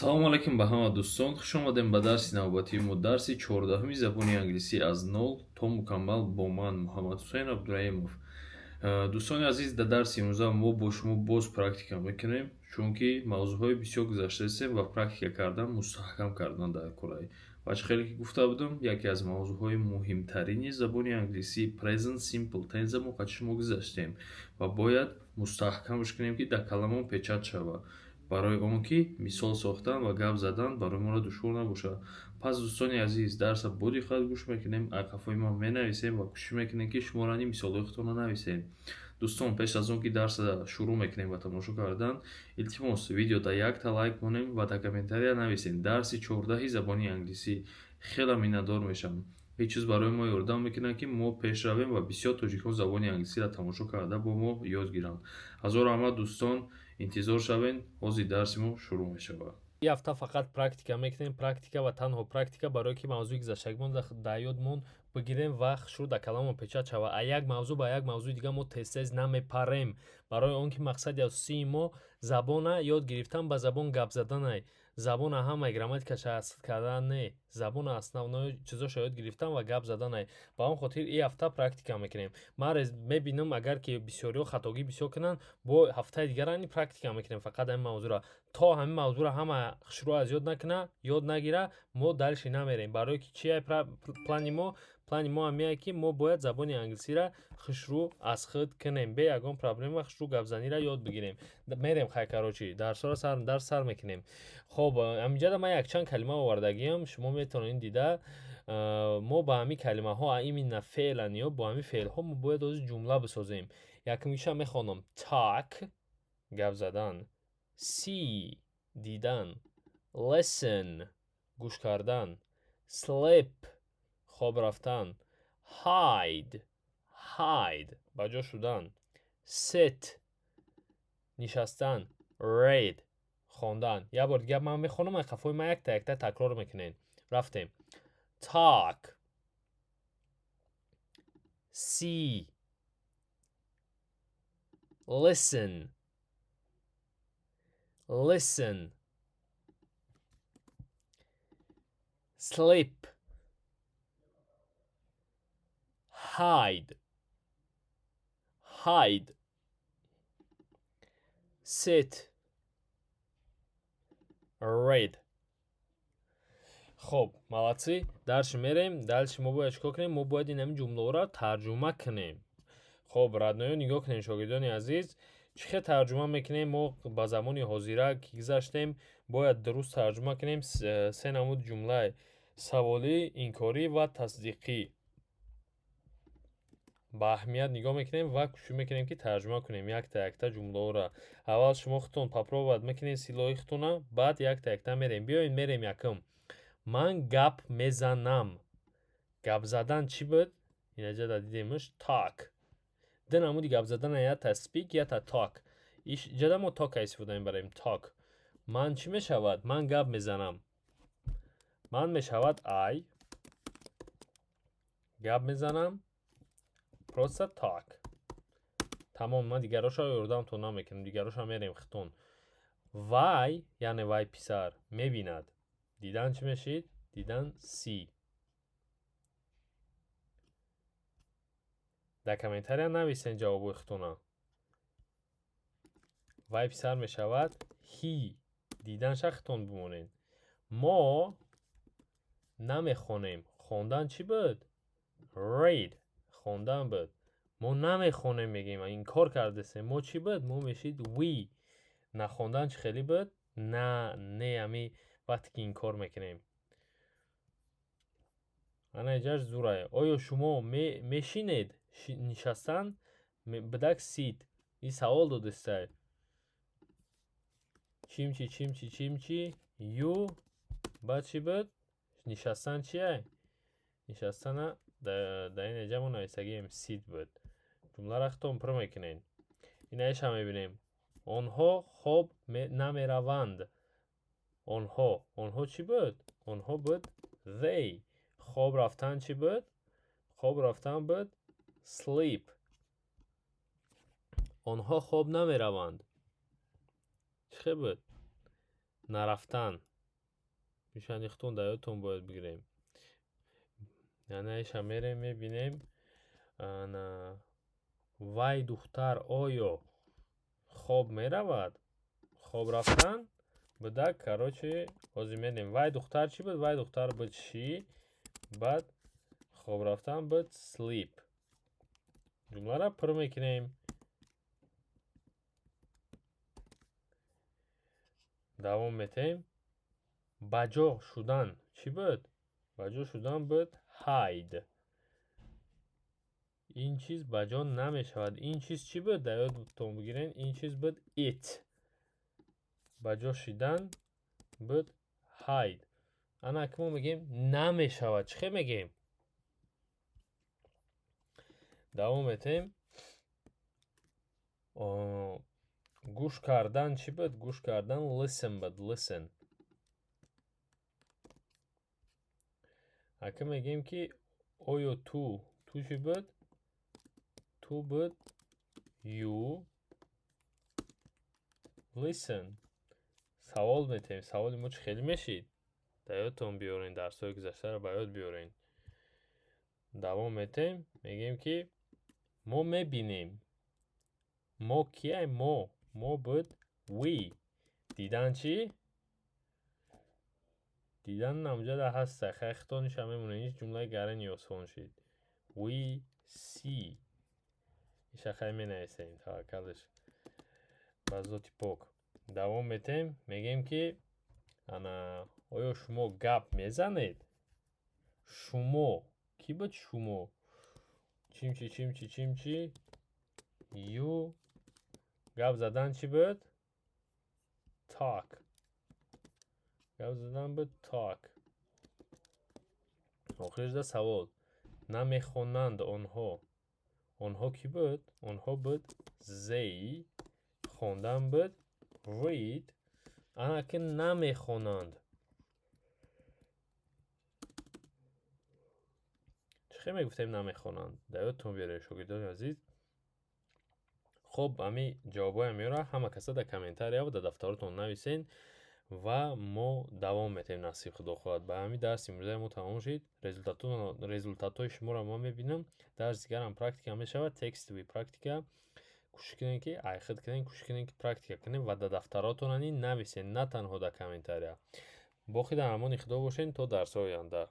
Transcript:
салому алайкум ба ҳама дӯстон, хуш омадем ба дарси навбатии мо, дарси 14-уми забони англисӣ аз нол то мукаммал бо ман Муҳаммадҳусейн Абдураимов. Дӯстони азиз, дар дарси имрӯза мо бо шумо боз практика мекунем, чунки мавзӯъҳои бисёр гузашта истем ва практика кардан мустаҳкам кардан дар кораи. Бачи хеле ки гуфта будам, яке аз мавзӯъҳои муҳимтарини забони англисӣ present simple tense мо ки шумо гузаштем ва бояд мустаҳкамш кунем ки дар каламон печат шавад, барои он ки мисол сохтан ва гап задан барои моро душвор набошад. Пас дӯстони азиз, дарса бо диққат гӯш мекунем, акафҳои ман менависем ва кӯшиш мекунем ки шуморани мисолҳои худтонро нависем. Дӯстон, пеш аз он ки дарса шурӯъ мекунем ва тамошо кардан, илтимос видеода якта лайк монем ва дар комментария нависем дарси 14-и забони англисӣ. Хеле миннатдор мешавам. ҳеҷ чиз барои мо ёрдам мекунад ки мо пеш равем ва бисёр тоҷикон забони англисиро тамошо карда бо мо ёд гиранд. ҳазору раҳмат дӯстон, интизор шавен, ҳозир дарси мо шурӯъ мешавад. این هفته فقط پرکتیکا میکنیم، پرکتیکا و تنها پرکتیکا برای که موضوع گذشتگیمون در یادمون بگیریم و شروع در کلاممون پیچیده شود. یک موضوع با یک موضوع دیگه ما تست نمیپریم، برای اون که مقصد اساسی ما زبان یاد گرفتن با زبان گپ زدن است. زبان همه گراماتیکا شخص کردن نه، زبان основной چیزاش یاد گرفتن و گپ زدن است. با اون خاطر این هفته پرکتیکا میکنیم. من میبینم اگر که بسیاری خطاگی بسیار کنن، با هفته دیگه رانی پرکتیکا میکنیم فقط این موضوع را. تا همین موضوع را همه شروع از یاد نکنه، یاد نگیره، ما دلش نمیریم. برای که چیه پلان ما همیه که ما باید زبان انگلیسی را شروع از خود کنیم، به یگان پرابلم شروع گپ زنی را یاد بگیریم. میریم خیلی درس سر میکنیم. خب همینجا من یک چند کلمه آوردگیم، شما میتونین دیده. ما با همین کلمه ها این فعلا یا با همین فعل ها ما باید از جمله بسازیم. یکمیش میخوانم talk گپ زدن، see دیدن، listen گوش کردن، sleep خواب رفتن، hide بجا شدن، sit نشستن، read خواندن. یه بار دیگه من میخونم، خفای من یک تا تکرار میکنین. رفتیم. talk see listen sleep hide sit read. خب молодцы. дальше мерем. дальше ما باید چیکار کنیم؟ ما باید این همین جمله را ترجمه کنیم. خب ردنایا نگاه کنین شاگردان عزیز، چه ترجمه میکنیم؟ ما با زمان حاضره که گذاشتیم باید درست ترجمه کنیم سه نمود جمله: سوالی، انکاری و تصدیقی. با اهمیت نگاه میکنیم و کوشش میکنیم که ترجمه کنیم یک تا جمله را. اول شما خودتون پاپروباد میکنین سیلای خودتون، بعد یک تا میریم. بیاین میریم یکم. من گپ میزنم. گپ زدن چی بود؟ اینجا دا دیدیمش talk. دو نمودی گپ زدن یا تا speak یا تا talk. جدا ما talk استفاده میبریم talk. من چی میشود؟ من گپ میزنم. من میشود I گپ میزنم просто talk. تمام. من دیگراش ها یوردم تو نمیکنم، دیگراش ها میریم خطون. وای یعنی وای پیسر میبیند. دیدن چی میشید؟ دیدن see. در کامنتاری نویسین جواب خطونا. وای پیسر میشود he. دیدن شختون بمونین. ما نمیخونیم. خوندن چی بود؟ read. خوندن بود. ما نمیخونیم میگیم این کار کرده سه. ما چی بود؟ ما میشید we. نخوندن چی خیلی بود؟ نه همی وقتی که این کار میکنیم. انا اجاز زورای. آیا شما میشینید؟ نشستن بدک سید. این سوال داده سای. چیمچی یو بعد چی بود؟ نشستن چیه؟ نشستن در این اجا ما نویسگیم سید بود. جمله را خطون پر میکنین. این ایش هم میبینیم. آنها خوب نمیروند. آنها چی بود؟ آنها بود they. خواب رفتن چی بود؟ خواب رفتن بود sleep. آنها خواب نمیروند. چی بود؟ نرفتن. пешанихтон дар ёдтон бояд бигирем. яъне иша мерем мебинем ана вай духтар оё хоб меравад? хоб рафтан будак короче ҳозир менем вай духтар чӣ буд? Вай духтар буд she, баъд хоб рафтан буд sleep. ҷумларо пур мекунем. давом метем. ба ҷо шудан чӣ буд? ба ҷо шудан буд hide. ин чиз ба ҷо намешавад. Ин чиз чӣ буд? Дар ёдтон бигирен. Ин чиз буд it. ба ҷо шидан буд hide. ана ки мо мегем намешавад чӣ хел мегем? давом метем. гӯш кардан чӣ буд? Гӯш кардан listen буд. Listen. ака мегем ки оё ту чӣ буд? ту буд you listen. савол метем. саволи мо чӣ хеле мешид? дар ёдтон биёрен. дарсҳои гузаштаро ба ёд биёрен. давом метем. мегем ки мо мебинем. мо кияем? мо буд we. дидан чӣ? дидан намуҷада ҳаста. хайхтониша мемонад. ин ҷумлаи гарани осон шид. We see. иша хай менависем. таваккалш ба зоти пок. давом метем. мегем ки ана оё шумо гап мезанед? шумо кӣ буд? шумо чимчи you гап задан чӣ буд? talk. гап задан буд talk. охиришда савол. намехонанд онҳо. онҳо кӣ буд? онҳо буд they. хондан буд read. ана ки намехонанд чӣ хел мегуфтем? намехонанд. дар ёдтон биёред шогирдони азиз. хуб ами ҷавобҳоям меёра. ҳама каса дар комментария ва дар дафтаратон нависен ва мо давом метавем насиб худо хоҳад. ба ҳамин дарси имрӯзаи мо тамом шид. результатҳои шуморо мо мебинам. дарси дигарам практика мешавад. текстовӣ практика. кӯшиш кунем ки айхид кунем. кӯшиш кунем ки практика кунем ва дар дафтаратон нависен, на танҳо дар комментария. боқӣ дар амони худо бошед то дарсҳои оянда.